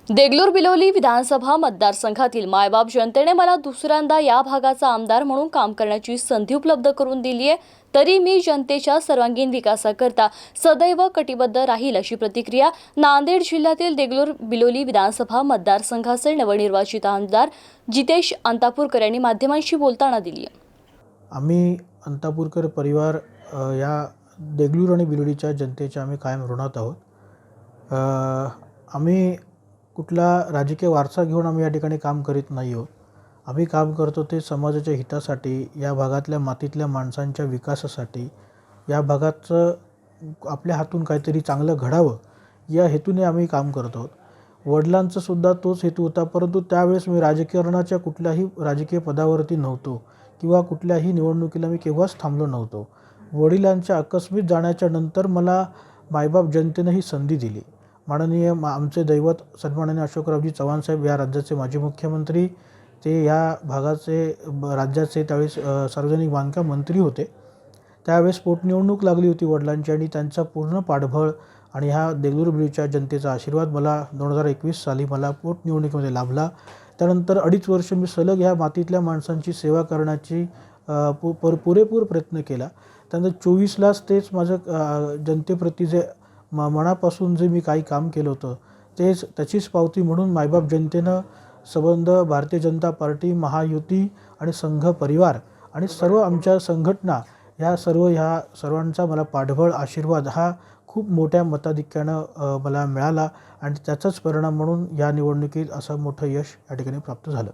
देगलूर बिलोली विधानसभा मतदारसंघातील मायबाप जनतेने मला दुसऱ्यांदा या भागाचा आमदार म्हणून काम करण्याची संधी उपलब्ध करून दिली आहे, तरी मी जनतेच्या सर्वांगीण विकासाकरता सदैव कटिबद्ध राहील, अशी प्रतिक्रिया नांदेड जिल्ह्यातील देगलूर बिलोली विधानसभा मतदारसंघाचे नवनिर्वाचित आमदार जितेश अंतापूरकर यांनी माध्यमांशी बोलताना दिली आहे. आम्ही अंतापूरकर परिवार या देगलूर आणि बिलोलीच्या जनतेच्या आम्ही कायम ऋणात आहोत. आम्ही कुठला राजकीय वारसा घेऊन आम्ही या ठिकाणी काम करीत नाही आहोत. आम्ही काम करतो ते समाजाच्या हितासाठी, या भागातल्या मातीतल्या माणसांच्या विकासासाठी, या भागाचं आपल्या हातून काहीतरी चांगलं घडावं या हेतूने आम्ही काम करत आहोत. वडिलांचा सुद्धा तोच हेतू होता, परंतु त्यावेळेस मी राजकारणाच्या कुठल्याही राजकीय पदावरती नव्हतो किंवा कुठल्याही निवडणुकीला मी केव्हाच थांबलो नव्हतो. वडिलांच्या आकस्मित जाण्याच्या नंतर मला मायबाप जनतेनं ही संधी दिली. माननीय आमचे दैवत सन्माननीय अशोकरावजी चव्हाण साहेब या राज्याचे माजी मुख्यमंत्री, ते या भागाचे राज्याचे त्यावेळेस सार्वजनिक बांधकाम मंत्री होते. त्यावेळेस पोटनिवडणूक लागली होती वडिलांची आणि त्यांचा पूर्ण पाठबळ आणि ह्या देगलूर बिलोलीच्या जनतेचा आशीर्वाद मला 2021 साली मला पोटनिवडणुकीमध्ये लाभला. त्यानंतर 2.5 वर्ष मी सलग ह्या मातीतल्या माणसांची सेवा करण्याची पुरेपूर प्रयत्न केला. त्यानंतर 24लाच तेच माझं जनतेप्रती जे मनापासून जे मी काही काम केलं होतं त्याचीच पावती म्हणून मायबाप जनतेनं संबंध भारतीय जनता पार्टी, महायुती आणि संघ परिवार आणि सर्व आमच्या संघटना ह्या सर्वांचा मला पाठबळ आशीर्वाद हा खूप मोठ्या मताधिक्यानं मला मिळाला आणि त्याचाच परिणाम म्हणून या निवडणुकीत असं मोठं यश या ठिकाणी प्राप्त झालं.